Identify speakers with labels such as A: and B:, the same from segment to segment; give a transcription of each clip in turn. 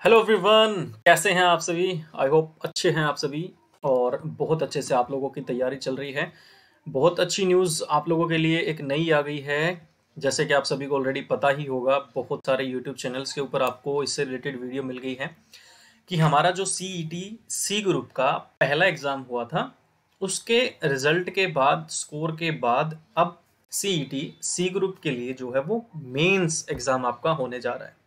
A: Hello everyone, कैसे हैं आप सभी। आई होप अच्छे हैं आप सभी और बहुत अच्छे से आप लोगों की तैयारी चल रही है। बहुत अच्छी न्यूज़ आप लोगों के लिए एक नई आ गई है। जैसे कि आप सभी को ऑलरेडी पता ही होगा, बहुत सारे यूट्यूब चैनल्स के ऊपर आपको इससे रिलेटेड वीडियो मिल गई है कि हमारा जो सीईटी सी ग्रुप का पहला एग्ज़ाम हुआ था, उसके रिजल्ट के बाद, स्कोर के बाद अब सीईटी सी ग्रुप के लिए जो है वो मेंस एग्ज़ाम आपका होने जा रहा है।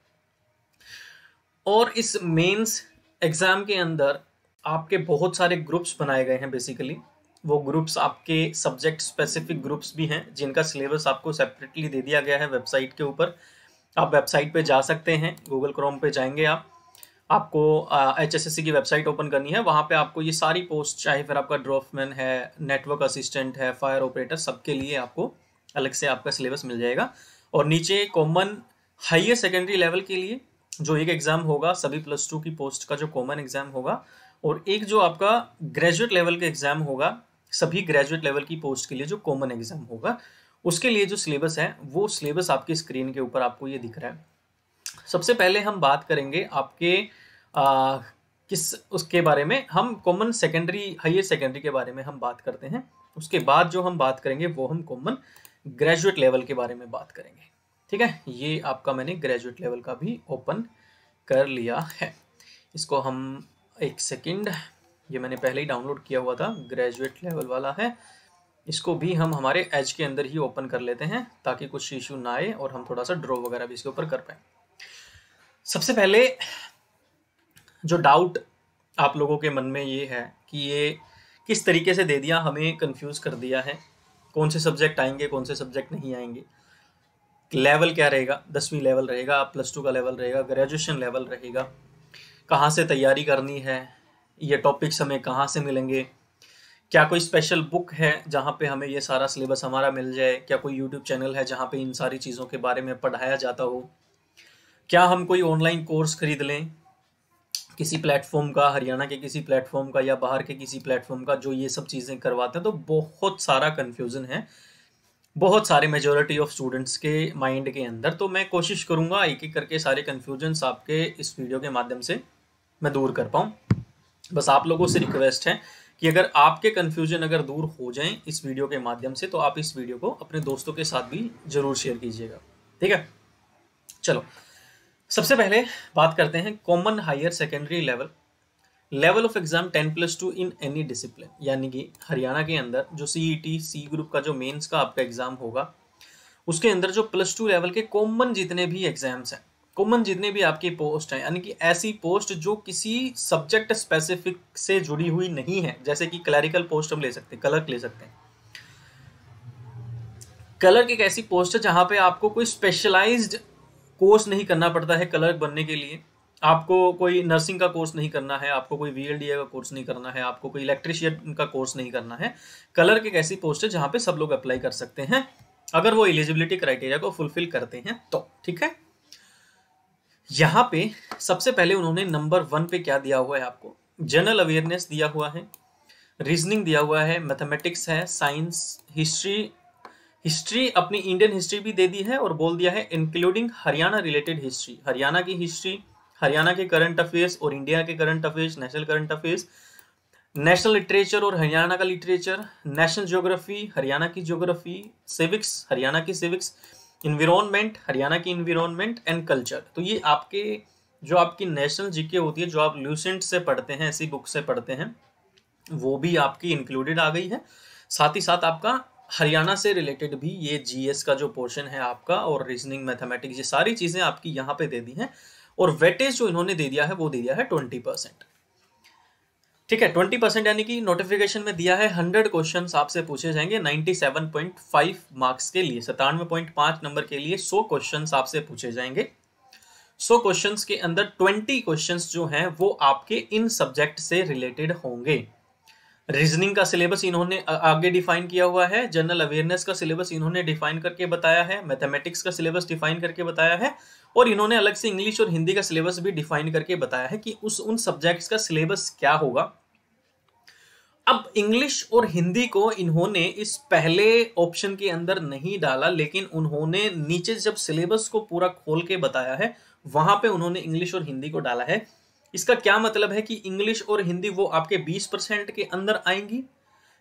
A: और इस मेंस एग्ज़ाम के अंदर आपके बहुत सारे ग्रुप्स बनाए गए हैं। बेसिकली वो ग्रुप्स आपके सब्जेक्ट स्पेसिफिक ग्रुप्स भी हैं, जिनका सिलेबस आपको सेपरेटली दे दिया गया है वेबसाइट के ऊपर। आप वेबसाइट पे जा सकते हैं, गूगल क्रोम पे जाएंगे आपको HSSC की वेबसाइट ओपन करनी है। वहाँ पे आपको ये सारी पोस्ट, चाहे फिर आपका ड्रॉपमैन है, नेटवर्क असिस्टेंट है, फायर ऑपरेटर, सबके लिए आपको अलग से आपका सिलेबस मिल जाएगा। और नीचे कॉमन हायर सेकेंडरी लेवल के लिए जो एक एग्ज़ाम होगा, सभी +2 की पोस्ट का जो कॉमन एग्ज़ाम होगा, और एक जो आपका ग्रेजुएट लेवल का एग्ज़ाम होगा, सभी ग्रेजुएट लेवल की पोस्ट के लिए जो कॉमन एग्ज़ाम होगा, उसके लिए जो सिलेबस है वो सिलेबस आपकी स्क्रीन के ऊपर आपको ये दिख रहा है। सबसे पहले हम बात करेंगे आपके किस उसके बारे में, हम कॉमन सेकेंडरी हायर सेकेंडरी के बारे में हम बात करते हैं। उसके बाद जो हम बात करेंगे वो हम कॉमन ग्रेजुएट लेवल के बारे में बात करेंगे। ठीक है, ये आपका मैंने ग्रेजुएट लेवल का भी ओपन कर लिया है। इसको हम एक सेकंड, ये मैंने पहले ही डाउनलोड किया हुआ था, ग्रेजुएट लेवल वाला है। इसको भी हम हमारे एज के अंदर ही ओपन कर लेते हैं ताकि कुछ इशू ना आए और हम थोड़ा सा ड्रॉ वगैरह भी इसके ऊपर कर पाए। सबसे पहले जो डाउट आप लोगों के मन में ये है कि ये किस तरीके से दे दिया, हमें कंफ्यूज कर दिया है, कौन से सब्जेक्ट आएंगे, कौन से सब्जेक्ट नहीं आएंगे, लेवल क्या रहेगा, 10वीं लेवल रहेगा, +2 का लेवल रहेगा, ग्रेजुएशन लेवल रहेगा, कहाँ से तैयारी करनी है, ये टॉपिक्स हमें कहाँ से मिलेंगे, क्या कोई स्पेशल बुक है जहाँ पे हमें ये सारा सिलेबस हमारा मिल जाए, क्या कोई यूट्यूब चैनल है जहाँ पे इन सारी चीज़ों के बारे में पढ़ाया जाता हो, क्या हम कोई ऑनलाइन कोर्स खरीद लें किसी प्लेटफॉर्म का, हरियाणा के किसी प्लेटफॉर्म का या बाहर के किसी प्लेटफॉर्म का, जो ये सब चीज़ें करवाते हैं। तो बहुत सारा कन्फ्यूज़न है, बहुत सारे मेजॉरिटी ऑफ स्टूडेंट्स के माइंड के अंदर। तो मैं कोशिश करूंगा एक एक करके सारे कन्फ्यूजन्स आपके इस वीडियो के माध्यम से मैं दूर कर पाऊँ। बस आप लोगों से रिक्वेस्ट है कि अगर आपके कन्फ्यूजन अगर दूर हो जाएं इस वीडियो के माध्यम से, तो आप इस वीडियो को अपने दोस्तों के साथ भी जरूर शेयर कीजिएगा। ठीक है, चलो सबसे पहले बात करते हैं common higher secondary level of exam 10+2 in any discipline. यानी कि हरियाणा के अंदर जो सीईटी सी ग्रुप का जो मेंस का आपका एग्जाम होगा, उसके अंदर जो +2 लेवल के कॉमन जितने भी एग्जाम्स हैं, कॉमन जितने भी आपकी पोस्ट हैं, यानी कि ऐसी पोस्ट जो किसी सब्जेक्ट स्पेसिफिक से जुड़ी हुई नहीं है, जैसे कि क्लरिकल पोस्ट हम ले सकते हैं, क्लर्क ले सकते हैं। क्लर्क एक ऐसी पोस्ट है जहां पे आपको कोई स्पेशलाइज्ड कोर्स नहीं करना पड़ता है क्लर्क बनने के लिए। आपको कोई नर्सिंग का कोर्स नहीं करना है, आपको कोई VLDA का कोर्स नहीं करना है, आपको कोई इलेक्ट्रिशियन का कोर्स नहीं करना है। क्लर्क एक ऐसी पोस्ट है जहां पे सब लोग अप्लाई कर सकते हैं अगर वो एलिजिबिलिटी क्राइटेरिया को फुलफिल करते हैं तो। ठीक है, यहाँ पे सबसे पहले उन्होंने नंबर 1 पे क्या दिया हुआ है, आपको जनरल अवेयरनेस दिया हुआ है, रीजनिंग दिया हुआ है, मैथमेटिक्स है, साइंस, हिस्ट्री अपनी इंडियन हिस्ट्री भी दे दी है और बोल दिया है including Haryana related history, Haryana की हिस्ट्री, हरियाणा के करंट अफेयर्स और इंडिया के current affairs, national current affairs, national literature और हरियाणा का लिटरेचर, नेशनल ज्योग्राफी, हरियाणा की ज्योग्राफी, सिविक्स, हरियाणा की सिविक्स, इन्विरोनमेंट, हरियाणा की इन्विरोनमेंट, एंड कल्चर। तो ये आपके जो आपकी नेशनल जीके होती है, जो आप ल्यूसेंट से पढ़ते हैं, ऐसी बुक से पढ़ते हैं, वो भी आपकी इंक्लूडेड आ गई है। साथ ही साथ आपका हरियाणा से रिलेटेड भी ये GS का जो पोर्शन है आपका, और रीजनिंग, मैथमेटिक्स, ये सारी चीजें आपकी यहाँ पे दे दी हैं। और वेटेज जो इन्होंने दे दिया है वो दे दिया है 20%। ठीक है, 20% यानी कि नोटिफिकेशन में दिया है 100 क्वेश्चन आपसे पूछे जाएंगे 97.5 मार्क्स के लिए, 97.5 नंबर के लिए 100 क्वेश्चन आपसे पूछे जाएंगे। 100 क्वेश्चंस के अंदर 20 क्वेश्चंस जो हैं वो आपके इन सब्जेक्ट से रिलेटेड होंगे। रीजनिंग का सिलेबस इन्होंने आगे डिफाइन किया हुआ है, जनरल अवेयरनेस का सिलेबस इन्होंने डिफाइन करके बताया है, मैथमेटिक्स का सिलेबस डिफाइन करके बताया है, और इन्होंने अलग से इंग्लिश और हिंदी का सिलेबस भी डिफाइन करके बताया है कि उन सब्जेक्ट्स का सिलेबस क्या होगा। अब इंग्लिश और हिंदी को इन्होंने इस पहले ऑप्शन के अंदर नहीं डाला, लेकिन उन्होंने नीचे जब सिलेबस को पूरा खोल के बताया है वहां पे उन्होंने इंग्लिश और हिंदी को डाला है। इसका क्या मतलब है कि इंग्लिश और हिंदी वो आपके 20% के अंदर आएंगी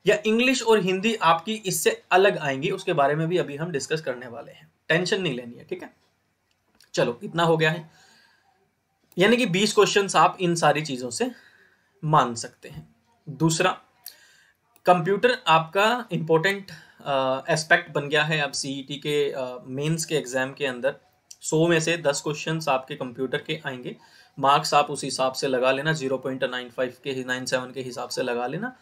A: या इंग्लिश और हिंदी आपकी इससे अलग आएंगी, उसके बारे में भी अभी हम डिस्कस करने वाले हैं। टेंशन नहीं लेनी है, ठीक है। चलो, इतना हो गया है, यानी कि 20 क्वेश्चंस आप इन सारी चीजों से मान सकते हैं। दूसरा, कंप्यूटर आपका इंपॉर्टेंट एस्पेक्ट बन गया है अब सीईटी के मेंस के एग्जाम के अंदर। 100 में से 10 क्वेश्चंस आपके कंप्यूटर के आएंगे, मार्क्स आप उस हिसाब से लगा लेना, 0.95 के 97 के हिसाब से लगा लेना।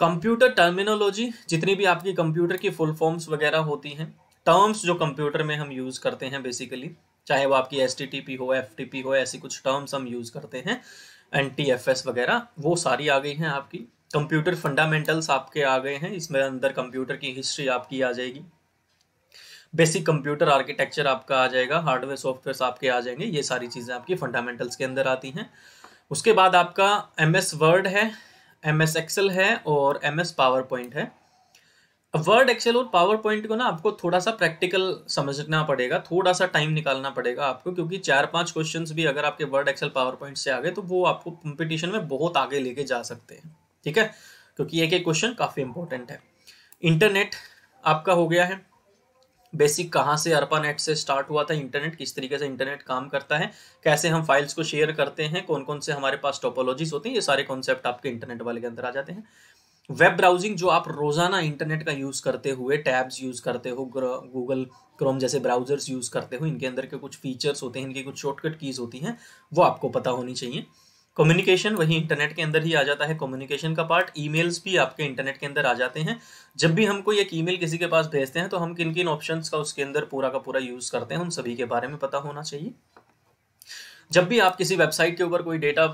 A: कंप्यूटर टर्मिनोलॉजी, जितनी भी आपकी कंप्यूटर की फुल फॉर्म्स वगैरह होती हैं, टर्म्स जो कंप्यूटर में हम यूज करते हैं बेसिकली, चाहे वो आपकी एसटीटीपी हो, एफटीपी हो, ऐसी कुछ टर्म्स हम यूज करते हैं, एनटीएफएस वगैरह, वो सारी आ गई हैं आपकी। कंप्यूटर फंडामेंटल्स आपके आ गए हैं, इसमें अंदर कंप्यूटर की हिस्ट्री आपकी आ जाएगी। बेसिक कंप्यूटर आर्किटेक्चर आपका आ जाएगा, हार्डवेयर सॉफ्टवेयर आपके आ जाएंगे, ये सारी चीजें आपकी फंडामेंटल्स के अंदर आती हैं। उसके बाद आपका एमएस वर्ड है, एमएस एक्सेल है और एमएस पावर पॉइंट है। वर्ड, एक्सेल और पावर पॉइंट को ना आपको थोड़ा सा प्रैक्टिकल समझना पड़ेगा, थोड़ा सा टाइम निकालना पड़ेगा आपको, क्योंकि 4-5 क्वेश्चंस भी अगर आपके वर्ड, एक्सेल, पावर पॉइंट से आ गए तो वो आपको कंपटीशन में बहुत आगे लेके जा सकते हैं, ठीक है, क्योंकि एक एक क्वेश्चन काफी इंपॉर्टेंट है। इंटरनेट आपका हो गया है, बेसिक कहाँ से ARPANET से स्टार्ट हुआ था इंटरनेट, किस तरीके से इंटरनेट काम करता है, कैसे हम फाइल्स को शेयर करते हैं, कौन कौन से हमारे पास टोपोलॉजीज होती हैं, ये सारे कॉन्सेप्ट आपके इंटरनेट वाले के अंदर आ जाते हैं। वेब ब्राउजिंग, जो आप रोजाना इंटरनेट का यूज करते हुए टैब्स यूज करते हो, गूगल क्रोम जैसे ब्राउजर्स यूज करते हो, इनके अंदर के कुछ फीचर्स होते हैं, इनकी कुछ शॉर्टकट कीज होती हैं, वो आपको पता होनी चाहिए। कम्युनिकेशन, वही इंटरनेट के अंदर ही आ जाता है कम्युनिकेशन का पार्ट। ईमेल्स भी आपके इंटरनेट के अंदर आ जाते हैं। जब भी हम कोई एक ईमेल किसी के पास भेजते हैं तो हम किन किन ऑप्शंस का उसके अंदर पूरा का पूरा यूज करते हैं, उन सभी के बारे में पता होना चाहिए। जब भी आप किसी वेबसाइट के ऊपर कोई डेटा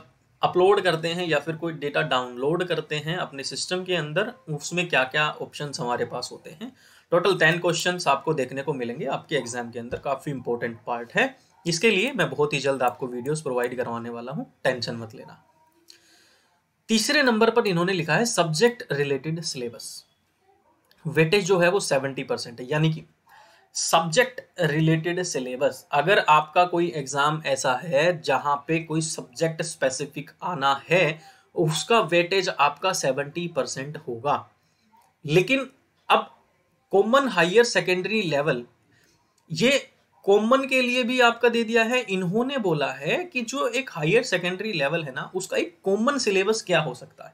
A: अपलोड करते हैं या फिर कोई डेटा डाउनलोड करते हैं अपने सिस्टम के अंदर, उसमें क्या क्या ऑप्शंस हमारे पास होते हैं। टोटल 10 क्वेश्चंस आपको देखने को मिलेंगे आपके एग्जाम के अंदर, काफी इंपॉर्टेंट पार्ट है। इसके लिए मैं बहुत ही जल्द आपको वीडियोस प्रोवाइड करवाने वाला हूं, टेंशन मत लेना। तीसरे नंबर पर इन्होंने लिखा है सब्जेक्ट रिलेटेड सिलेबस। वेटेज जो है वो 70% है, यानी कि सब्जेक्ट रिलेटेड सिलेबस, अगर आपका कोई एग्जाम ऐसा है जहां पे कोई सब्जेक्ट स्पेसिफिक आना है, उसका वेटेज आपका 70% होगा। लेकिन अब कॉमन हायर सेकेंडरी लेवल, ये कॉमन के लिए भी आपका दे दिया है। इन्होंने बोला है कि जो एक हायर सेकेंडरी लेवल है ना, उसका एक कॉमन सिलेबस क्या हो सकता है,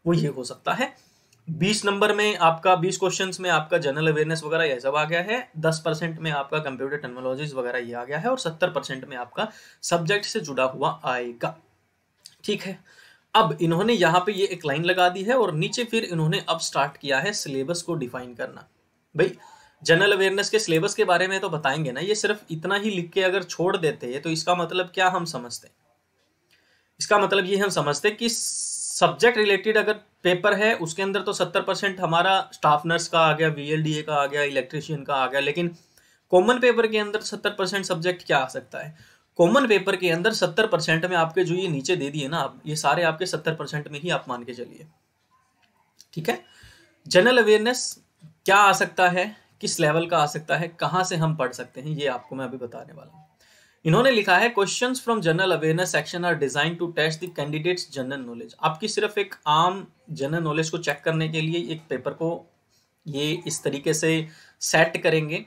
A: वो ये हो सकता है 20 नंबर में आपका 20 क्वेश्चंस में आपका जनरल अवेयरनेस वगैरह ये सब आ गया है, 10% में आपका कंप्यूटर टेक्नोलॉजीज वगैरह ये आ गया है और 70% में आपका सब्जेक्ट से जुड़ा हुआ आएगा, ठीक है। अब इन्होंने यहाँ पे ये एक लाइन लगा दी है और नीचे फिर इन्होंने अब स्टार्ट किया है सिलेबस को डिफाइन करना। भाई, जनरल अवेयरनेस के सिलेबस के बारे में तो बताएंगे ना, ये सिर्फ इतना ही लिख के अगर छोड़ देते हैं तो इसका मतलब क्या हम समझते हैं? इसका मतलब ये हम समझते हैं कि सब्जेक्ट रिलेटेड अगर पेपर है उसके अंदर तो 70% हमारा स्टाफ नर्स का आ गया, VLDA का आ गया, इलेक्ट्रीशियन का आ गया, लेकिन कॉमन पेपर के अंदर 70% सब्जेक्ट क्या आ सकता है? कॉमन पेपर के अंदर 70% में आपके जो ये नीचे दे दिए ना, ये सारे आपके 70% में ही आप मान के चलिए, ठीक है। जनरल अवेयरनेस क्या आ सकता है, किस लेवल का आ सकता है, कहां से हम पढ़ सकते हैं, ये आपको मैं अभी बताने वाला हूं। इन्होंने लिखा है questions from general awareness section are design to test the candidates general knowledge. आपकी सिर्फ एक आम जनरल नॉलेज को चेक करने के लिए एक पेपर को ये इस तरीके से सेट करेंगे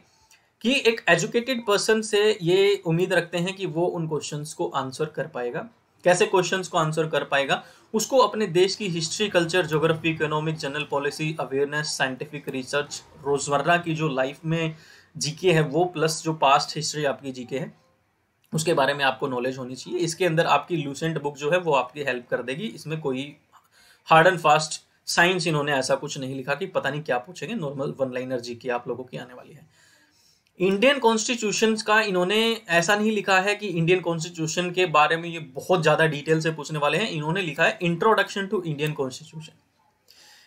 A: कि एक एजुकेटेड पर्सन से ये उम्मीद रखते हैं कि वो उन क्वेश्चंस को आंसर कर पाएगा। कैसे क्वेश्चंस को आंसर कर पाएगा? उसको अपने देश की history, culture, geography, economic, general policy, awareness, scientific research, रोजमर्रा की जो लाइफ में जीके है वो, प्लस जो पास्ट हिस्ट्री आपकी जीके है उसके बारे में आपको नॉलेज होनी चाहिए। इसके अंदर आपकी लूसेंट बुक जो है वो आपकी हेल्प कर देगी। इसमें कोई हार्ड एंड फास्ट साइंस इन्होंने ऐसा कुछ नहीं लिखा कि पता नहीं क्या पूछेंगे, नॉर्मल वन लाइनर जीके आप लोगों की आने वाली है। इंडियन कॉन्स्टिट्यूशन का इन्होंने ऐसा नहीं लिखा है कि इंडियन कॉन्स्टिट्यूशन के बारे में ये बहुत ज्यादा डिटेल से पूछने वाले हैं। इन्होंने लिखा है इंट्रोडक्शन टू इंडियन कॉन्स्टिट्यूशन।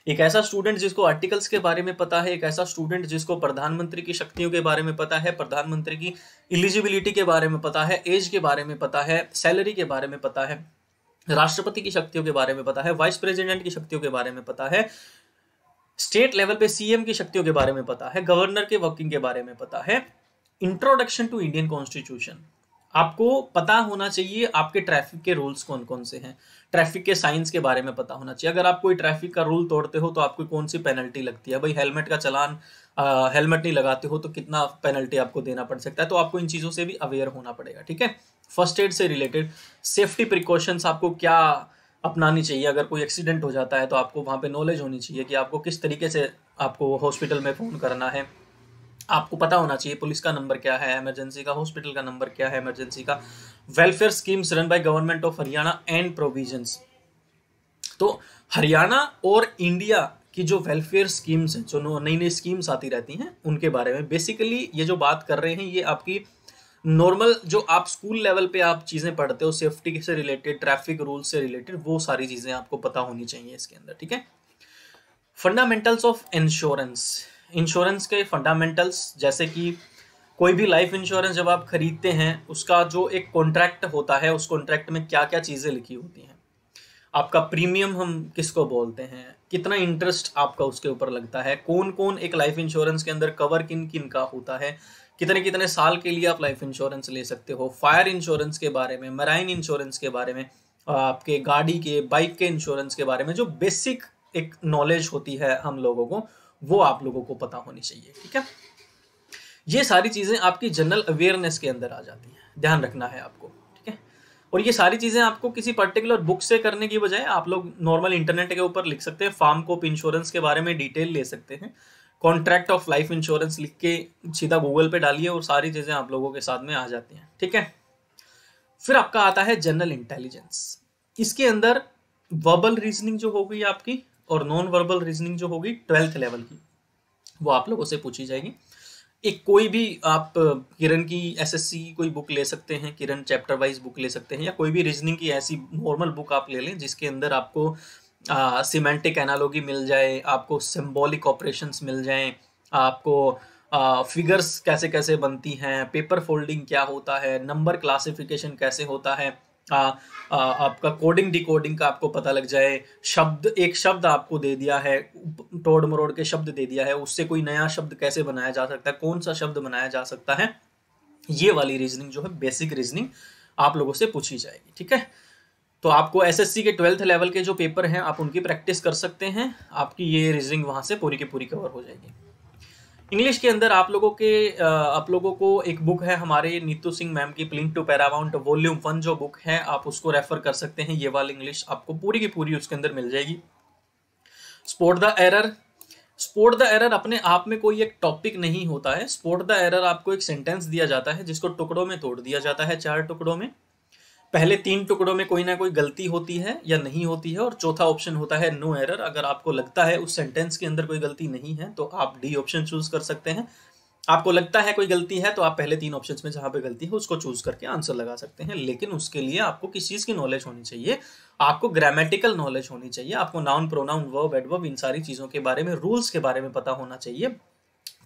A: एक ऐसा स्टूडेंट जिसको आर्टिकल्स के बारे में पता है, एक ऐसा स्टूडेंट जिसको प्रधानमंत्री की शक्तियों के बारे में पता है, प्रधानमंत्री की एलिजिबिलिटी के बारे में पता है, एज के बारे में पता है, सैलरी के बारे में पता है, राष्ट्रपति की शक्तियों के बारे में पता है, वाइस प्रेसिडेंट की शक्तियों के बारे में पता है, स्टेट लेवल पे सीएम की शक्तियों के बारे में पता है, गवर्नर के वर्किंग के बारे में पता है, इंट्रोडक्शन टू इंडियन कॉन्स्टिट्यूशन आपको पता होना चाहिए, आपके ट्रैफिक के रूल्स कौन कौन से हैं, ट्रैफिक के साइंस के बारे में पता होना चाहिए। अगर आप कोई ट्रैफिक का रूल तोड़ते हो तो आपको कौन सी पेनल्टी लगती है, भाई हेलमेट का चालान, हेलमेट नहीं लगाते हो तो कितना पेनल्टी आपको देना पड़ सकता है, तो आपको इन चीज़ों से भी अवेयर होना पड़ेगा। ठीक है, फर्स्ट एड से रिलेटेड सेफ्टी प्रिकॉशंस आपको क्या अपनानी चाहिए, अगर कोई एक्सीडेंट हो जाता है तो आपको वहाँ पे नॉलेज होनी चाहिए कि आपको किस तरीके से आपको हॉस्पिटल में फ़ोन करना है, आपको पता होना चाहिए पुलिस का नंबर क्या है इमरजेंसी का, हॉस्पिटल का नंबर क्या है इमरजेंसी का, welfare schemes run by government of Haryana and provisions. तो हरियाणा और इंडिया की जो वेलफेयर स्कीम्स हैं, जो नई नई स्कीम्स आती रहती हैं, उनके बारे में बेसिकली ये जो बात कर रहे हैं, ये आपकी नॉर्मल जो आप स्कूल लेवल पे आप चीज़ें पढ़ते हो सेफ्टी से रिलेटेड, ट्रैफिक रूल्स से रिलेटेड, वो सारी चीज़ें आपको पता होनी चाहिए इसके अंदर। ठीक है, फंडामेंटल्स ऑफ इंश्योरेंस, इंश्योरेंस के फंडामेंटल्स, जैसे कि कोई भी लाइफ इंश्योरेंस जब आप खरीदते हैं उसका जो एक कॉन्ट्रैक्ट होता है, उस कॉन्ट्रैक्ट में क्या क्या चीज़ें लिखी होती हैं, आपका प्रीमियम हम किसको बोलते हैं, कितना इंटरेस्ट आपका उसके ऊपर लगता है, कौन कौन एक लाइफ इंश्योरेंस के अंदर कवर किन किन का होता है, कितने कितने साल के लिए आप लाइफ इंश्योरेंस ले सकते हो, फायर इंश्योरेंस के बारे में, मराइन इंश्योरेंस के बारे में, आपके गाड़ी के, बाइक के इंश्योरेंस के बारे में जो बेसिक एक नॉलेज होती है हम लोगों को, वो आप लोगों को पता होनी चाहिए। ठीक है, ये सारी चीज़ें आपकी जनरल अवेयरनेस के अंदर आ जाती हैं, ध्यान रखना है आपको। ठीक है, और ये सारी चीज़ें आपको किसी पर्टिकुलर बुक से करने की बजाय आप लोग नॉर्मल इंटरनेट के ऊपर लिख सकते हैं, फार्म कोप इंश्योरेंस के बारे में डिटेल ले सकते हैं, कॉन्ट्रैक्ट ऑफ लाइफ इंश्योरेंस लिख के सीधा गूगल पे डालिए और सारी चीज़ें आप लोगों के साथ में आ जाती हैं। ठीक है, फिर आपका आता है जनरल इंटेलिजेंस। इसके अंदर वर्बल रीजनिंग जो होगी आपकी और नॉन वर्बल रीजनिंग जो होगी 12th लेवल की, वो आप लोगों से पूछी जाएगी। एक कोई भी आप किरण की एसएससी की कोई बुक ले सकते हैं, किरण चैप्टर वाइज बुक ले सकते हैं, या कोई भी रीजनिंग की ऐसी नॉर्मल बुक आप ले लें जिसके अंदर आपको सिमेंटिक एनालॉगी मिल जाए, आपको सिंबॉलिक ऑपरेशंस मिल जाएं, आपको फिगर्स कैसे कैसे बनती हैं, पेपर फोल्डिंग क्या होता है, नंबर क्लासिफिकेशन कैसे होता है, आपका कोडिंग डिकोडिंग का आपको पता लग जाए, शब्द, एक शब्द आपको दे दिया है, तोड़ मरोड़ के शब्द दे दिया है, उससे कोई नया शब्द कैसे बनाया जा सकता है, कौन सा शब्द बनाया जा सकता है, ये वाली रीजनिंग जो है बेसिक रीजनिंग आप लोगों से पूछी जाएगी। ठीक है, तो आपको एसएससी के 12th लेवल के जो पेपर हैं आप उनकी प्रैक्टिस कर सकते हैं, आपकी ये रीजनिंग वहां से पूरी की पूरी कवर हो जाएगी। इंग्लिश के अंदर आप लोगों को एक बुक है हमारे नीतू सिंह मैम की, प्लिंग टू पैरामाउंट वॉल्यूम 1 जो बुक है, आप उसको रेफर कर सकते हैं। ये वाली इंग्लिश आपको पूरी की पूरी उसके अंदर मिल जाएगी। Spot the error, spot the error अपने आप में कोई एक टॉपिक नहीं होता है। स्पॉट द एरर आपको एक सेंटेंस दिया जाता है जिसको टुकड़ों में तोड़ दिया जाता है, 4 टुकड़ों में। पहले 3 टुकड़ों में कोई ना कोई गलती होती है या नहीं होती है, और चौथा ऑप्शन होता है नो एरर। अगर आपको लगता है उस सेंटेंस के अंदर कोई गलती नहीं है तो आप डी ऑप्शन चूज कर सकते हैं। आपको लगता है कोई गलती है तो आप पहले 3 ऑप्शंस में जहां पे गलती है उसको चूज करके आंसर लगा सकते हैं। लेकिन उसके लिए आपको किस चीज की नॉलेज होनी चाहिए, आपको ग्रामेटिकल नॉलेज होनी चाहिए, आपको नाउन, प्रोनाउन, वर्ब, एडवर्ब, इन सारी चीजों के बारे में, रूल्स के बारे में पता होना चाहिए।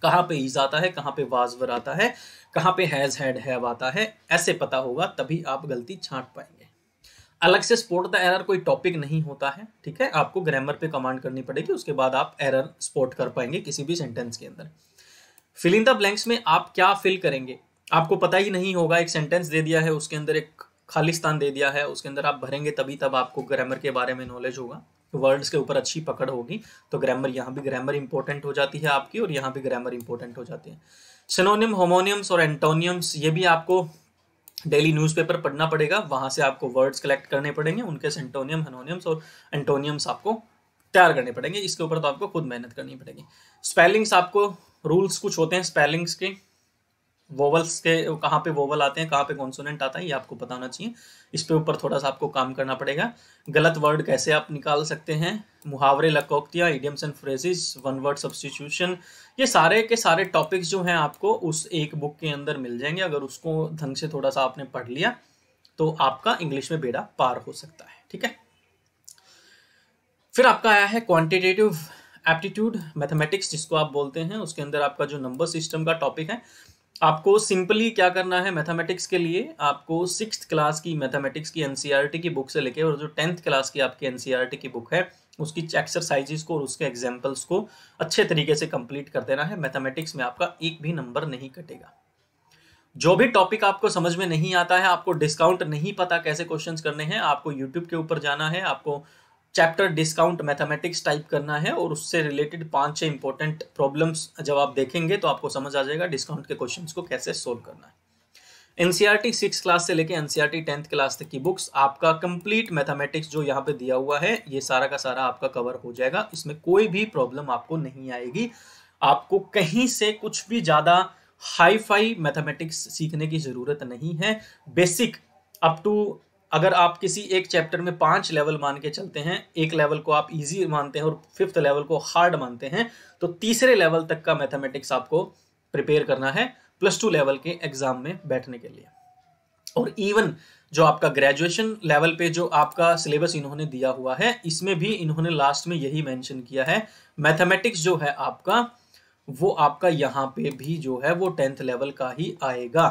A: कहाँ पे इज आता है, कहाँ पे वाज वर आता है, कहाँ पे हैज, हैड, हैव आता है, ऐसे पता होगा तभी आप गलती छांट पाएंगे। अलग से स्पॉट द एरर कोई टॉपिक नहीं होता है। ठीक है, आपको ग्रामर पे कमांड करनी पड़ेगी, उसके बाद आप एरर स्पॉट कर पाएंगे किसी भी सेंटेंस के अंदर। फिल इन द ब्लैंक्स में आप क्या फिल करेंगे आपको पता ही नहीं होगा। एक सेंटेंस दे दिया है, उसके अंदर एक खाली स्थान दे दिया है, उसके अंदर आप भरेंगे तभी तब आपको ग्रामर के बारे में नॉलेज होगा, वर्ड्स के ऊपर अच्छी पकड़ होगी। तो ग्रामर, यहाँ भी ग्रामर इंपॉर्टेंट हो जाती है आपकी, और यहाँ भी ग्रामर इंपॉर्टेंट हो जाती है। सिनोनिम, होमोनियम्स और एंटोनियम्स, ये भी आपको डेली न्यूज़पेपर पढ़ना पड़ेगा, वहां से आपको वर्ड्स कलेक्ट करने पड़ेंगे, उनके सिंटोनियम, हेनोनियम्स और एंटोनियम्स आपको तैयार करने पड़ेंगे। इसके ऊपर तो आपको खुद मेहनत करनी पड़ेगी। स्पेलिंग्स, आपको रूल्स कुछ होते हैं स्पेलिंग्स के, वोवल्स के, कहाँ पे वोवल आते हैं, कहाँ पे कॉन्सोनेंट आता है, ये आपको पता होना चाहिए। इस पे ऊपर थोड़ा सा आपको काम करना पड़ेगा। गलत वर्ड कैसे आप निकाल सकते हैं, मुहावरे, लकोक्तियाँ, idioms and phrases, one word substitution, ये सारे के सारे टॉपिक्स जो हैं आपको उस एक बुक के अंदर मिल जाएंगे। अगर उसको ढंग से थोड़ा सा आपने पढ़ लिया तो आपका इंग्लिश में बेड़ा पार हो सकता है। ठीक है, फिर आपका आया है क्वांटिटेटिव एप्टीट्यूड मैथमेटिक्स जिसको आप बोलते हैं। उसके अंदर आपका जो नंबर सिस्टम का टॉपिक है, आपको सिंपली क्या करना है, मैथमेटिक्स के लिए आपको 6th क्लास की मैथमेटिक्स की एनसीईआरटी की बुक से लेके और जो 10th क्लास की आपकी एनसीईआरटी की बुक है उसकी एक्सरसाइजेस को और उसके एग्जाम्पल्स को अच्छे तरीके से कंप्लीट कर देना है। मैथमेटिक्स में आपका एक भी नंबर नहीं कटेगा। जो भी टॉपिक आपको समझ में नहीं आता है, आपको डिस्काउंट नहीं पता कैसे क्वेश्चंस करने हैं, आपको यूट्यूब के ऊपर जाना है, आपको चैप्टर डिस्काउंट मैथमेटिक्स टाइप करना है और उससे रिलेटेड 5-6 इंपॉर्टेंट प्रॉब्लम्स जब आप देखेंगे तो आपको समझ आ जाएगा डिस्काउंट के क्वेश्चंस को कैसे सोल्व करना है। एनसीईआरटी 6 क्लास से लेके एनसीईआरटी 10th क्लास तक की बुक्स, आपका कंप्लीट मैथमेटिक्स जो यहाँ पे दिया हुआ है ये सारा का सारा आपका कवर हो जाएगा। इसमें कोई भी प्रॉब्लम आपको नहीं आएगी। आपको कहीं से कुछ भी ज्यादा हाई फाई मैथमेटिक्स सीखने की जरूरत नहीं है। बेसिक अप टू, अगर आप किसी एक चैप्टर में 5 लेवल मान के चलते हैं, एक लेवल को आप इजी मानते हैं और 5th लेवल को हार्ड मानते हैं, तो तीसरे लेवल तक का मैथमेटिक्स आपको प्रिपेयर करना है +2 लेवल के एग्जाम में बैठने के लिए। और इवन जो आपका ग्रेजुएशन लेवल पे जो आपका सिलेबस इन्होंने दिया हुआ है, इसमें भी इन्होंने लास्ट में यही मेंशन किया है, मैथमेटिक्स जो है आपका वो आपका यहाँ पे भी जो है वो 10th लेवल का ही आएगा।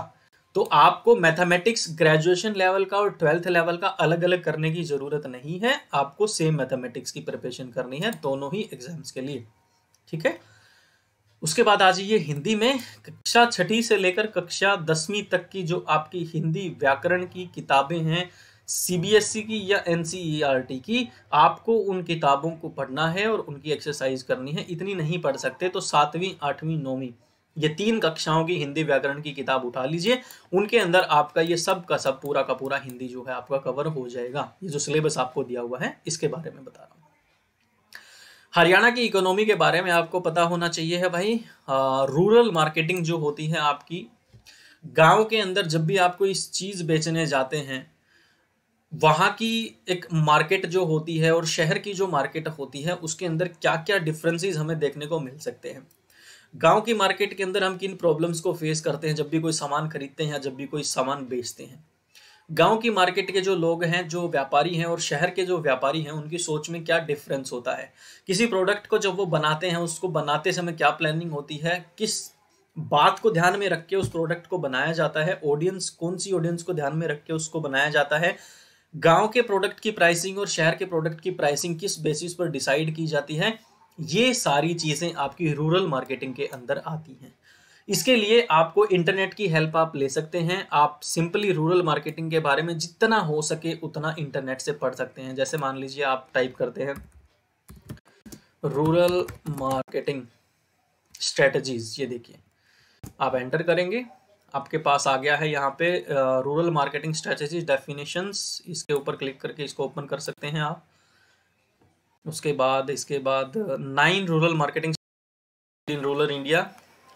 A: तो आपको मैथमेटिक्स ग्रेजुएशन लेवल का और 12th लेवल का अलग अलग करने की जरूरत नहीं है। आपको सेम मैथमेटिक्स की प्रिपरेशन करनी है दोनों ही एग्जाम्स के लिए, ठीक है। उसके बाद आ जाइए हिंदी में। कक्षा 6ठी से लेकर कक्षा 10वीं तक की जो आपकी हिंदी व्याकरण की किताबें हैं, सीबीएसई की या एनसीईआरटी की, आपको उन किताबों को पढ़ना है और उनकी एक्सरसाइज करनी है। इतनी नहीं पढ़ सकते तो 7वीं 8वीं 9वीं ये 3 कक्षाओं की हिंदी व्याकरण की किताब उठा लीजिए। उनके अंदर आपका ये सब का सब पूरा का पूरा हिंदी जो है आपका कवर हो जाएगा। ये जो सिलेबस आपको दिया हुआ है इसके बारे में बता रहा हूँ। हरियाणा की इकोनॉमी के बारे में आपको पता होना चाहिए है भाई। रूरल मार्केटिंग जो होती है आपकी, गांव के अंदर जब भी आप कोई चीज बेचने जाते हैं, वहां की एक मार्केट जो होती है और शहर की जो मार्केट होती है उसके अंदर क्या क्या डिफरेंसेस हमें देखने को मिल सकते हैं। गांव की मार्केट के अंदर हम किन प्रॉब्लम्स को फेस करते हैं जब भी कोई सामान खरीदते हैं या जब भी कोई सामान बेचते हैं। गांव की मार्केट के जो लोग हैं, जो व्यापारी हैं, और शहर के जो व्यापारी हैं, उनकी सोच में क्या डिफरेंस होता है। किसी प्रोडक्ट को जब वो बनाते हैं उसको बनाते समय क्या प्लानिंग होती है, किस बात को ध्यान में रख के उस प्रोडक्ट को बनाया जाता है, ऑडियंस कौन सी ऑडियंस को ध्यान में रख के उसको बनाया जाता है। गांव के प्रोडक्ट की प्राइसिंग और शहर के प्रोडक्ट की प्राइसिंग किस बेसिस पर डिसाइड की जाती है। ये सारी चीजें आपकी रूरल मार्केटिंग के अंदर आती हैं। इसके लिए आपको इंटरनेट की हेल्प आप ले सकते हैं। आप सिंपली रूरल मार्केटिंग के बारे में जितना हो सके उतना इंटरनेट से पढ़ सकते हैं। जैसे मान लीजिए आप टाइप करते हैं रूरल मार्केटिंग स्ट्रेटजीज, ये देखिए आप एंटर करेंगे, आपके पास आ गया है यहाँ पे रूरल मार्केटिंग स्ट्रेटजीज डेफिनेशंस। इसके ऊपर क्लिक करके इसको ओपन कर सकते हैं आप। उसके बाद इसके बाद 9 rural marketing in rural India,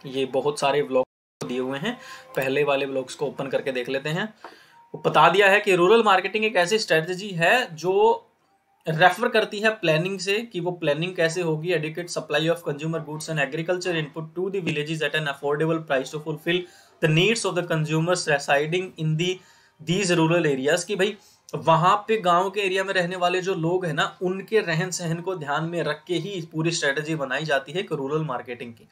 A: ये बहुत सारे व्लॉग दिए हुए हैं। पहले वाले व्लॉग्स को ओपन करके देख लेते हैं। वो बता दिया है कि रूरल मार्केटिंग एक ऐसी स्ट्रेटजी है जो रेफर करती है प्लानिंग से, कि वो प्लानिंग कैसे होगी। Adequate supply of consumer goods and agriculture input to the villages at an affordable price to fulfil the needs of the consumers residing in these rural areas. की भाई वहां पे गांव के एरिया में रहने वाले जो लोग हैं ना, उनके रहन सहन को ध्यान में रख के ही पूरी स्ट्रेटजी बनाई जाती है रूरल मार्केटिंग की।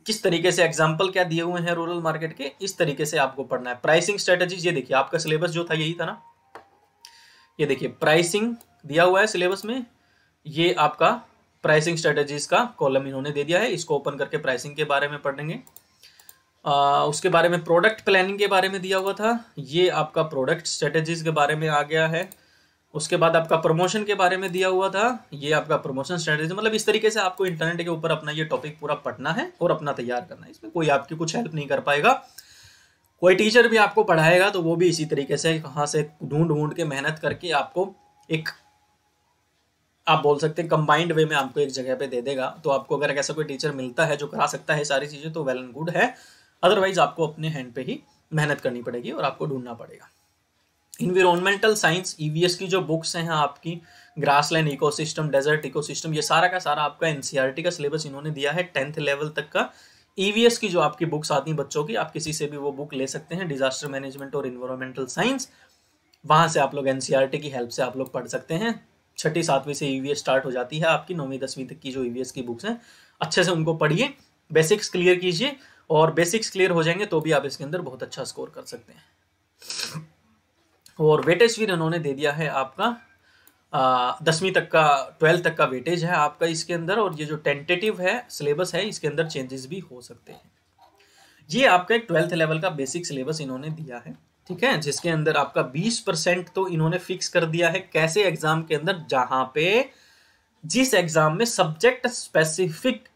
A: किस तरीके से, एग्जाम्पल क्या दिए हुए हैं रूरल मार्केट के, इस तरीके से आपको पढ़ना है। प्राइसिंग स्ट्रेटजीज, ये देखिए आपका सिलेबस जो था यही था ना, ये देखिए प्राइसिंग दिया हुआ है सिलेबस में। ये आपका प्राइसिंग स्ट्रेटजीज का कॉलम इन्होंने दे दिया है। इसको ओपन करके प्राइसिंग के बारे में पढ़ेंगे। उसके बारे में प्रोडक्ट प्लानिंग के बारे में दिया हुआ था, ये आपका प्रोडक्ट स्ट्रेटजीज के बारे में आ गया है। उसके बाद आपका प्रमोशन के बारे में दिया हुआ था, ये आपका प्रमोशन स्ट्रेटजी। मतलब इस तरीके से आपको इंटरनेट के ऊपर अपना ये टॉपिक पूरा पढ़ना है और अपना तैयार करना है। इसमें कोई आपकी कुछ हेल्प नहीं कर पाएगा। कोई टीचर भी आपको पढ़ाएगा तो वो भी इसी तरीके से कहाँ से ढूंढ के मेहनत करके आपको एक, आप बोल सकते हैं कंबाइंड वे में आपको एक जगह पे दे देगा। तो आपको अगर ऐसा कोई टीचर मिलता है जो करा सकता है सारी चीजें तो वेल एंड गुड है। अदरवाइज आपको अपने हैंड पे ही मेहनत करनी पड़ेगी और आपको ढूंढना पड़ेगा। इन्वायरमेंटल साइंस ईवीएस की जो बुक्स हैं आपकी, ग्रासलैंड इकोसिस्टम, डेजर्ट इकोसिस्टम, ये सारा का सारा आपका एनसीईआरटी का सिलेबस इन्होंने दिया है 10th लेवल तक का। ईवीएस की जो आपकी बुक्स आती हैं बच्चों की, आप किसी से भी वो बुक ले सकते हैं, डिजास्टर मैनेजमेंट और इन्वायरमेंटल साइंस। वहां से आप लोग एनसीईआरटी की हेल्प से आप लोग पढ़ सकते हैं। 6ठी 7वीं से ईवीएस स्टार्ट हो जाती है आपकी। 9वीं 10वीं तक की जो ईवीएस की बुक्स हैं अच्छे से उनको पढ़िए, बेसिक्स क्लियर कीजिए और बेसिक्स क्लियर हो जाएंगे तो भी आप इसके अंदर बहुत अच्छा स्कोर कर सकते हैं। और वेटेज फिर इन्होंने दे दिया है आपका 10वीं तक का, 12th तक का वेटेज है आपका इसके अंदर, और ये जो टेंटेटिव है सिलेबस है इसके अंदर चेंजेस भी हो सकते हैं। ये आपका एक 12th लेवल का बेसिक सिलेबस इन्होंने दिया है, ठीक है, जिसके अंदर आपका 20% तो इन्होंने फिक्स कर दिया है कैसे एग्जाम के अंदर, जहां पे जिस एग्जाम में सब्जेक्ट स्पेसिफिक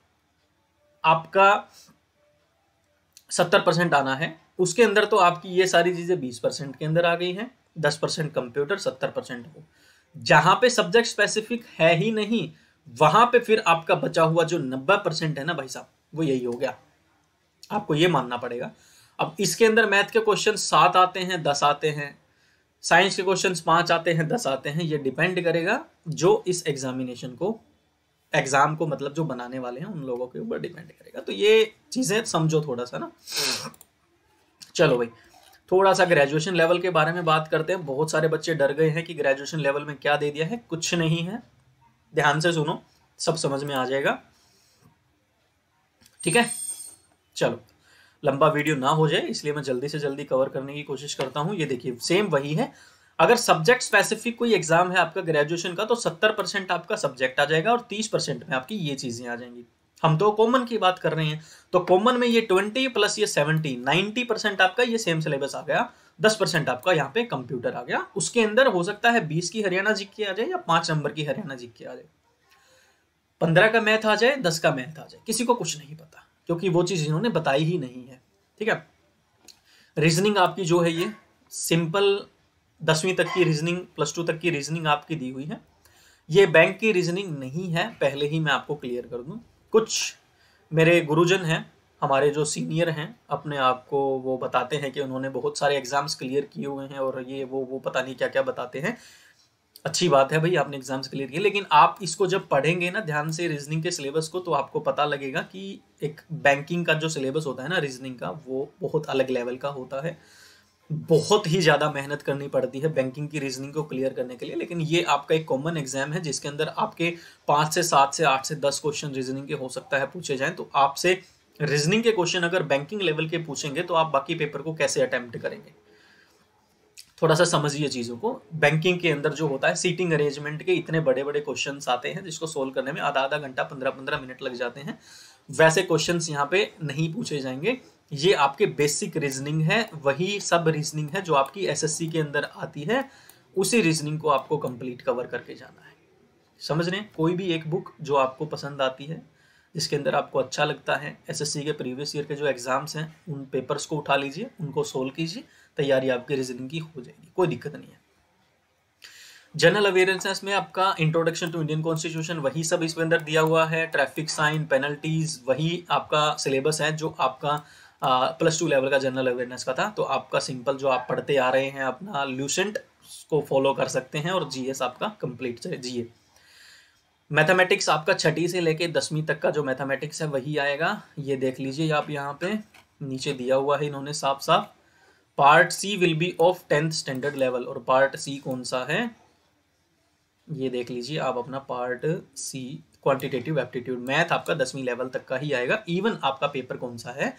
A: आपका 70% आना है, उसके अंदर तो आपकी ये सारी चीजें 20% के अंदर आ गई हैं, 10% कंप्यूटर, 70% वो। जहां पे सब्जेक्ट स्पेसिफिक है ही नहीं, वहां पे फिर आपका बचा हुआ जो 90% है ना भाई साहब, वो यही हो गया, आपको ये मानना पड़ेगा। अब इसके अंदर मैथ के क्वेश्चन 7 आते हैं, 10 आते हैं, साइंस के क्वेश्चन 5 आते हैं, 10 आते हैं, ये डिपेंड करेगा जो इस एग्जामिनेशन को, एग्जाम को मतलब जो बनाने वाले हैं उन लोगों के ऊपर डिपेंड करेगा। तो ये चीजें समझो थोड़ा सा ना। चलो भाई, थोड़ा सा ग्रेजुएशन लेवल के बारे में बात करते हैं। बहुत सारे बच्चे डर गए हैं कि ग्रेजुएशन लेवल में क्या दे दिया है, कुछ नहीं है, ध्यान से सुनो, सब समझ में आ जाएगा, ठीक है। चलो, लंबा वीडियो ना हो जाए इसलिए मैं जल्दी से जल्दी कवर करने की कोशिश करता हूं। ये देखिए सेम वही है, अगर सब्जेक्ट स्पेसिफिक कोई एग्जाम है आपका ग्रेजुएशन का, तो 70% आपका सब्जेक्ट आ जाएगा और 30% में आपकी ये चीजें आ जाएंगी। हम तो कॉमन की बात कर रहे हैं, तो कॉमन में ये 20 प्लस ये 70, 90% आपका ये सेम सिलेबस आ गया, 10% आपका यहाँ पे कंप्यूटर आ गया। उसके अंदर हो सकता है 20 की हरियाणा जी के आ जाए या 5 नंबर की हरियाणा जी के आ जाए, 15 का मैथ आ जाए, 10 का मैथ आ जाए, किसी को कुछ नहीं पता, क्योंकि वो चीज इन्होंने बताई ही नहीं है, ठीक है। रीजनिंग आपकी जो है ये सिंपल 10वीं तक की रीजनिंग, +2 तक की रीजनिंग आपकी दी हुई है। ये बैंक की रीजनिंग नहीं है, पहले ही मैं आपको क्लियर कर दूं। कुछ मेरे गुरुजन हैं, हमारे जो सीनियर हैं, अपने आप को वो बताते हैं कि उन्होंने बहुत सारे एग्जाम्स क्लियर किए हुए हैं और ये वो पता नहीं क्या क्या बताते हैं। अच्छी बात है भाई, आपने एग्जाम्स क्लियर किए, लेकिन आप इसको जब पढ़ेंगे ना ध्यान से रीजनिंग के सिलेबस को, तो आपको पता लगेगा कि एक बैंकिंग का जो सिलेबस होता है ना रीजनिंग का, वो बहुत अलग लेवल का होता है। बहुत ही ज़्यादा मेहनत करनी पड़ती है बैंकिंग की रीजनिंग को क्लियर करने के लिए। लेकिन ये आपका एक कॉमन एग्जाम है जिसके अंदर आपके 5 से 7 से 8 से 10 क्वेश्चन रीजनिंग के हो सकता है पूछे जाएं। तो आपसे रीजनिंग के क्वेश्चन अगर बैंकिंग लेवल के पूछेंगे तो आप बाकी पेपर को कैसे अटेम्प्ट करेंगे, थोड़ा सा समझिए चीज़ों को। बैंकिंग के अंदर जो होता है सीटिंग अरेंजमेंट के इतने बड़े बड़े क्वेश्चंस आते हैं जिसको सोल्व करने में आधा आधा घंटा 15-15 मिनट लग जाते हैं। वैसे क्वेश्चंस यहाँ पे नहीं पूछे जाएंगे, ये आपके बेसिक रीजनिंग है, वही सब रीजनिंग है जो आपकी एसएससी के अंदर आती है, उसी रीजनिंग को आपको कंप्लीट कवर करके जाना है। समझ रहे हैं, कोई भी एक बुक जो आपको पसंद आती है, जिसके अंदर आपको अच्छा लगता है, एसएससी के प्रीवियस ईयर के जो एग्जाम्स हैं उन पेपर्स को उठा लीजिए, उनको सोल्व कीजिए, तैयारी आपकी रीजनिंग की हो जाएगी, कोई दिक्कत नहीं है। जनरल अवेयरनेस में आपका इंट्रोडक्शन टू इंडियन कॉन्स्टिट्यूशन वही सब इसके अंदर दिया हुआ है, ट्रैफिक साइन, पेनल्टीज, वही आपका सिलेबस है जो आपका +2 लेवल का जनरल अवेयरनेस का था। तो आपका सिंपल जो आप पढ़ते आ रहे हैं अपना ल्यूसेंट को फॉलो कर सकते हैं, और जीएस आपका कंप्लीट जीए। मैथमेटिक्स आपका 6ठी से लेके 10वीं तक का जो मैथमेटिक्स है वही आएगा, ये देख लीजिए आप, यहाँ पे नीचे दिया हुआ है इन्होंने साफ साफ, part C will be of 10th standard level. और पार्ट सी कौन सा है ये देख लीजिए आप अपना, part C quantitative aptitude math आपका 10वीं लेवल तक का ही आएगा। इवन आपका पेपर कौन सा है,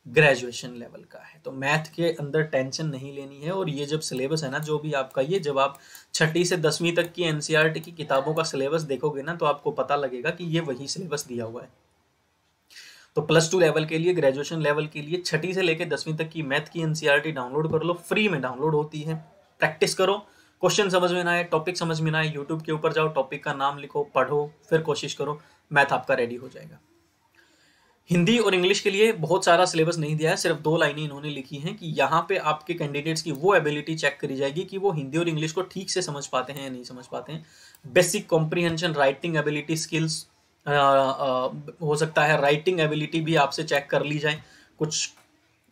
A: ग्रेजुएशन लेवल का है। तो मैथ के अंदर टेंशन नहीं लेनी है। और ये जब सिलेबस है ना जो भी आपका, ये जब आप 6ठी से 10वीं तक की एनसीईआरटी की किताबों का सिलेबस देखोगे ना, तो आपको पता लगेगा कि ये वही सिलेबस दिया हुआ है। तो +2 लेवल के लिए, ग्रेजुएशन लेवल के लिए 6ठी से लेकर 10वीं तक की मैथ की एनसीईआरटी डाउनलोड कर लो, फ्री में डाउनलोड होती है। प्रैक्टिस करो, क्वेश्चन समझ में ना आए, टॉपिक समझ में ना आए, यूट्यूब के ऊपर जाओ, टॉपिक का नाम लिखो, पढ़ो, फिर कोशिश करो, मैथ आपका रेडी हो जाएगा। हिंदी और इंग्लिश के लिए बहुत सारा सिलेबस नहीं दिया है, सिर्फ 2 लाइनें इन्होंने लिखी हैं कि यहाँ पे आपके कैंडिडेट्स की वो एबिलिटी चेक करी जाएगी कि वो हिंदी और इंग्लिश को ठीक से समझ पाते हैं या नहीं समझ पाते हैं। Basic comprehension, writing ability skills, हो सकता है राइटिंग एबिलिटी भी आपसे चेक कर ली जाए, कुछ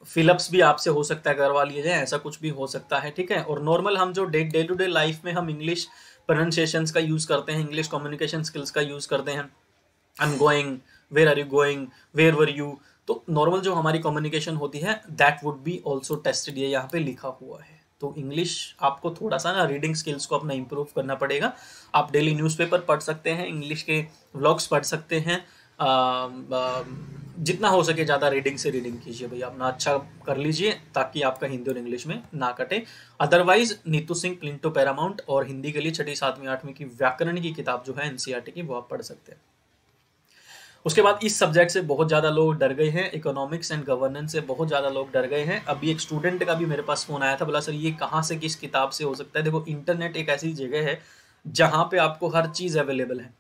A: फिलअप्स भी आपसे हो सकता है करवा लिए जाए, ऐसा कुछ भी हो सकता है, ठीक है। और नॉर्मल हम जो डे टू डे लाइफ में हम इंग्लिश प्रोनाउंसिएशंस का यूज़ करते हैं, इंग्लिश कम्युनिकेशन स्किल्स का यूज़ करते हैं, I am going, where are you going, where were you, तो नॉर्मल जो हमारी कम्युनिकेशन होती है that would be also tested, ये यहाँ पे लिखा हुआ है। तो इंग्लिश आपको थोड़ा सा ना रीडिंग स्किल्स को अपना इंप्रूव करना पड़ेगा। आप डेली न्यूज़पेपर पढ़ सकते हैं, इंग्लिश के व्लॉग्स पढ़ सकते हैं, जितना हो सके ज़्यादा रीडिंग से रीडिंग कीजिए भैया, अपना अच्छा कर लीजिए ताकि आपका हिंदी और इंग्लिश में ना कटे। अदरवाइज नीतू सिंह प्लिंटो पैरामाउंट और हिंदी के लिए 6ठी 7वीं 8वीं की व्याकरण की किताब जो है एनसीईआरटी की, वो आप पढ़ सकते हैं। उसके बाद इस सब्जेक्ट से बहुत ज़्यादा लोग डर गए हैं, इकोनॉमिक्स एंड गवर्नेंस से बहुत ज़्यादा लोग डर गए हैं। अभी एक स्टूडेंट का भी मेरे पास फ़ोन आया था, बोला सर ये कहाँ से किस किताब से हो सकता है। देखो इंटरनेट एक ऐसी जगह है जहाँ पे आपको हर चीज़ अवेलेबल है।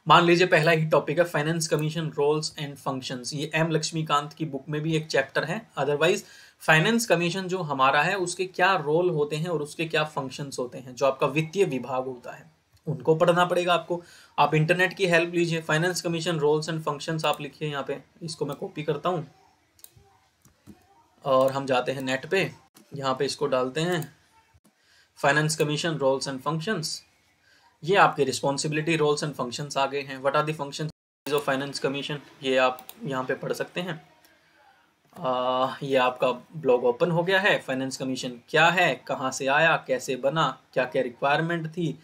A: मान लीजिए पहला ही टॉपिक है finance commission roles and functions, ये एम लक्ष्मीकांत की बुक में भी एक चैप्टर है। अदरवाइज फाइनेंस कमीशन जो हमारा है उसके क्या रोल होते हैं और उसके क्या फंक्शंस होते हैं, जो आपका वित्तीय विभाग होता है उनको पढ़ना पड़ेगा आपको। आप इंटरनेट की हेल्प लीजिए, finance commission roles and functions आप लिखिए यहाँ पे, इसको मैं कॉपी करता हूँ और हम जाते हैं नेट पे, यहाँ पे इसको डालते हैं finance commission roles and functions. ये आपके रिस्पॉन्सिबिलिटी रोल्स एंड फंक्शंस आ गए हैं। What are the functions of finance commission, ये आप यहाँ पे पढ़ सकते हैं। ये आपका ब्लॉग ओपन हो गया है। फाइनेंस कमीशन क्या है, कहाँ से आया, कैसे बना, क्या क्या रिक्वायरमेंट थी,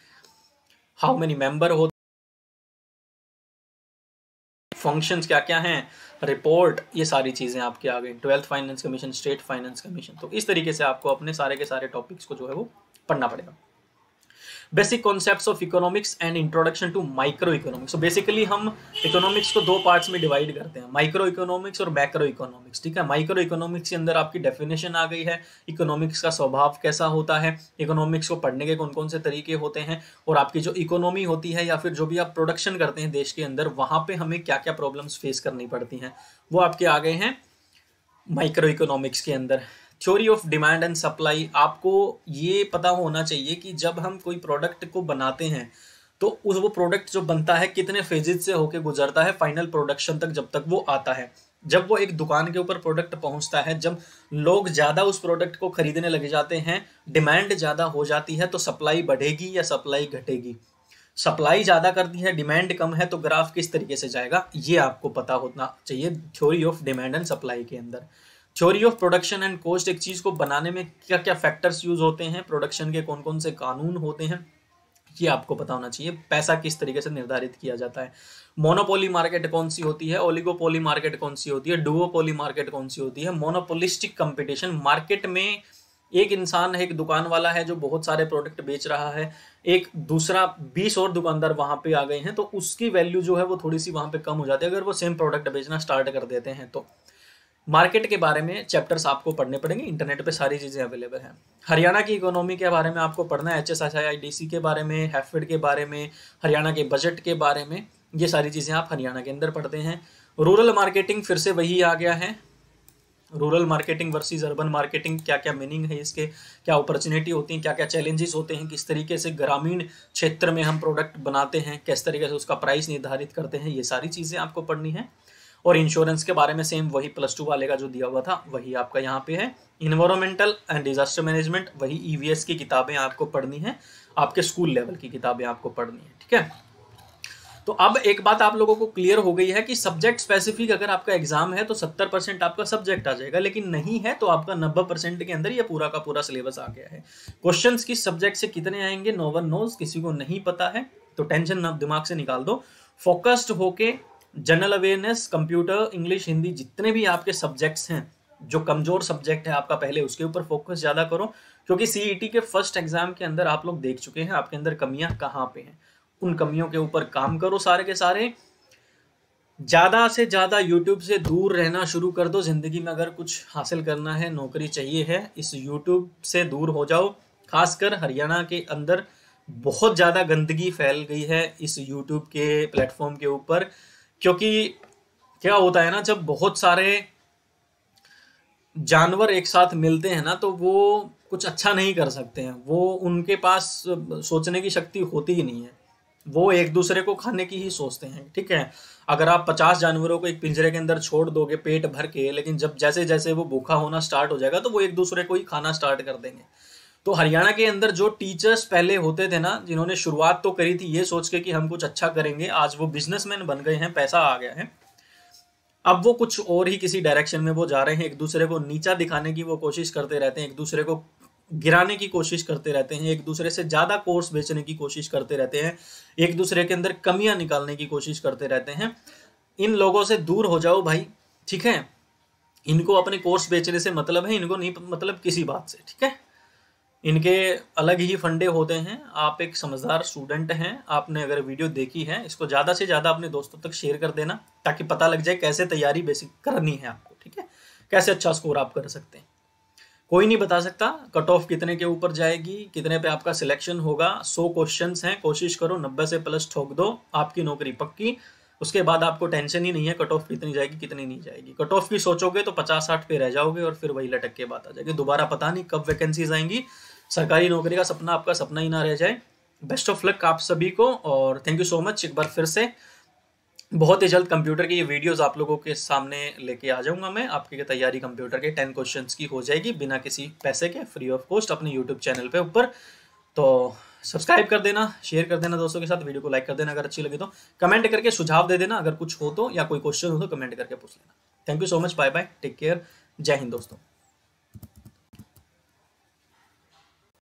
A: हाउ मेनी मेंबर होते, फंक्शंस क्या क्या हैं, रिपोर्ट, ये सारी चीज़ें आपके आ गई। 12th finance commission, state finance commission. तो इस तरीके से आपको अपने सारे के सारे टॉपिक्स को जो है वो पढ़ना पड़ेगा। Basic concepts of economics and introduction to micro economics. तो बेसिकली हम इकोनॉमिक्स को दो पार्ट्स में डिवाइड करते हैं, माइक्रो इकोनॉमिक्स और मैक्रो इकोनॉमिक्स। ठीक है, माइक्रो इकोनॉमिक्स के अंदर आपकी डेफिनेशन आ गई है, इकोनॉमिक्स का स्वभाव कैसा होता है, इकोनॉमिक्स को पढ़ने के कौन कौन से तरीके होते हैं, और आपकी जो इकोनॉमी होती है या फिर जो भी आप प्रोडक्शन करते हैं देश के अंदर, वहाँ पे हमें क्या क्या प्रॉब्लम्स फेस करनी पड़ती हैं, वो आपके आ गए हैं माइक्रो इकोनॉमिक्स के अंदर। Theory of demand and supply, आपको ये पता होना चाहिए कि जब हम कोई प्रोडक्ट को बनाते हैं तो उस वो प्रोडक्ट जो बनता है कितने फेजेस से होके गुजरता है फाइनल प्रोडक्शन तक, जब तक वो आता है। जब वो एक दुकान के ऊपर प्रोडक्ट पहुंचता है, जब लोग ज़्यादा उस प्रोडक्ट को खरीदने लगे जाते हैं, डिमांड ज़्यादा हो जाती है, तो सप्लाई बढ़ेगी या सप्लाई घटेगी। सप्लाई ज़्यादा करती है, डिमांड कम है, तो ग्राफ किस तरीके से जाएगा, ये आपको पता होना चाहिए theory of demand and supply के अंदर। Theory of production and cost, एक चीज़ को बनाने में क्या क्या फैक्टर्स यूज होते हैं, प्रोडक्शन के कौन कौन से कानून होते हैं, ये आपको पता होना चाहिए। पैसा किस तरीके से निर्धारित किया जाता है, मोनोपोली मार्केट कौन सी होती है, ओलिगोपोली मार्केट कौन सी होती है, डुओपोली मार्केट कौन सी होती है, मोनोपोलिस्टिक कंपटीशन, मार्केट में एक इंसान है, एक दुकान वाला है जो बहुत सारे प्रोडक्ट बेच रहा है, एक दूसरा 20 और दुकानदार वहां पे आ गए हैं, तो उसकी वैल्यू जो है वो थोड़ी सी वहां पे कम हो जाती है अगर वो सेम प्रोडक्ट बेचना स्टार्ट कर देते हैं। तो मार्केट के बारे में चैप्टर्स आपको पढ़ने पड़ेंगे, इंटरनेट पे सारी चीज़ें अवेलेबल हैं। हरियाणा की इकोनॉमी के बारे में आपको पढ़ना है, HSIIDC के बारे में, हैफेड के बारे में, हरियाणा के बजट के बारे में, ये सारी चीज़ें आप हरियाणा के अंदर पढ़ते हैं। रूरल मार्केटिंग फिर से वही आ गया है, rural marketing versus urban marketing, क्या क्या मीनिंग है इसके, क्या अपॉर्चुनिटी होती हैं, क्या क्या चैलेंजेस होते हैं, किस तरीके से ग्रामीण क्षेत्र में हम प्रोडक्ट बनाते हैं, किस तरीके से उसका प्राइस निर्धारित करते हैं, ये सारी चीज़ें आपको पढ़नी है। और इंश्योरेंस के बारे में सेम वही +2 वाले का जो दिया हुआ था वही आपका यहाँ पे है। इन्वायरमेंटल एंड डिजास्टर मैनेजमेंट, वही EVS की किताबें आपको पढ़नी है, आपके स्कूल लेवल की किताबें आपको पढ़नी है। ठीक है, तो अब एक बात आप लोगों को क्लियर हो गई है कि सब्जेक्ट स्पेसिफिक अगर आपका एग्जाम है तो 70% आपका सब्जेक्ट आ जाएगा, लेकिन नहीं है तो आपका 90% के अंदर ये पूरा का पूरा सिलेबस आ गया है। क्वेश्चंस किस सब्जेक्ट से कितने आएंगे, नो वन नोज, किसी को नहीं पता है, तो टेंशन दिमाग से निकाल दो। फोकस्ड होके general awareness, computer, English, Hindi, जितने भी आपके सब्जेक्ट्स हैं, जो कमजोर सब्जेक्ट है आपका, पहले उसके ऊपर फोकस ज्यादा करो, क्योंकि CET के फर्स्ट एग्जाम के अंदर आप लोग देख चुके हैं आपके अंदर कमियां कहाँ पे हैं, उन कमियों के ऊपर काम करो सारे के सारे। ज्यादा से ज्यादा यूट्यूब से दूर रहना शुरू कर दो, जिंदगी में अगर कुछ हासिल करना है, नौकरी चाहिए है, इस यूट्यूब से दूर हो जाओ। खासकर हरियाणा के अंदर बहुत ज्यादा गंदगी फैल गई है इस यूट्यूब के प्लेटफॉर्म के ऊपर, क्योंकि क्या होता है ना, जब बहुत सारे जानवर एक साथ मिलते हैं ना तो वो कुछ अच्छा नहीं कर सकते हैं, वो उनके पास सोचने की शक्ति होती ही नहीं है, वो एक दूसरे को खाने की ही सोचते हैं। ठीक है, अगर आप 50 जानवरों को एक पिंजरे के अंदर छोड़ दोगे पेट भर के, लेकिन जब जैसे जैसे वो भूखा होना स्टार्ट हो जाएगा तो वो एक दूसरे को ही खाना स्टार्ट कर देंगे। तो हरियाणा के अंदर जो टीचर्स पहले होते थे ना, जिन्होंने शुरुआत तो करी थी ये सोच के कि हम कुछ अच्छा करेंगे, आज वो बिजनेसमैन बन गए हैं, पैसा आ गया है, अब वो कुछ और ही किसी डायरेक्शन में वो जा रहे हैं, एक दूसरे को नीचा दिखाने की वो कोशिश करते रहते हैं, एक दूसरे को गिराने की कोशिश करते रहते हैं, एक दूसरे से ज़्यादा कोर्स बेचने की कोशिश करते रहते हैं, एक दूसरे के अंदर कमियां निकालने की कोशिश करते रहते हैं। इन लोगों से दूर हो जाओ भाई, ठीक है। इनको अपने कोर्स बेचने से मतलब है, इनको नहीं मतलब किसी बात से, ठीक है। इनके अलग ही फंडे होते हैं। आप एक समझदार स्टूडेंट हैं, आपने अगर वीडियो देखी है, इसको ज़्यादा से ज़्यादा अपने दोस्तों तक शेयर कर देना, ताकि पता लग जाए कैसे तैयारी बेसिक करनी है आपको, ठीक है, कैसे अच्छा स्कोर आप कर सकते हैं। कोई नहीं बता सकता कट ऑफ कितने के ऊपर जाएगी, कितने पे आपका सिलेक्शन होगा। 100 क्वेश्चंस हैं, कोशिश करो 90 से प्लस ठोक दो, आपकी नौकरी पक्की। उसके बाद आपको टेंशन ही नहीं है कट ऑफ कितनी जाएगी कितनी नहीं जाएगी। कट ऑफ की सोचोगे तो 50-60 पे रह जाओगे और फिर वही लटक के बात आ जाएगी। दोबारा पता नहीं कब वैकेंसीज आएंगी, सरकारी नौकरी का सपना आपका सपना ही ना रह जाए। बेस्ट ऑफ लक आप सभी को, और थैंक यू सो मच एक बार फिर से। बहुत ही जल्द कंप्यूटर की ये वीडियोस आप लोगों के सामने लेके आ जाऊंगा मैं। आपकी तैयारी कंप्यूटर के 10 क्वेश्चंस की हो जाएगी बिना किसी पैसे के, फ्री ऑफ कॉस्ट, अपने यूट्यूब चैनल पे ऊपर। तो सब्सक्राइब कर देना, शेयर कर देना दोस्तों के साथ, वीडियो को लाइक कर देना अगर अच्छी लगी तो, कमेंट करके सुझाव दे देना अगर कुछ हो तो, या कोई क्वेश्चन हो तो कमेंट करके पूछ लेना। Thank you so much, bye bye, take care, जय हिंद दोस्तों।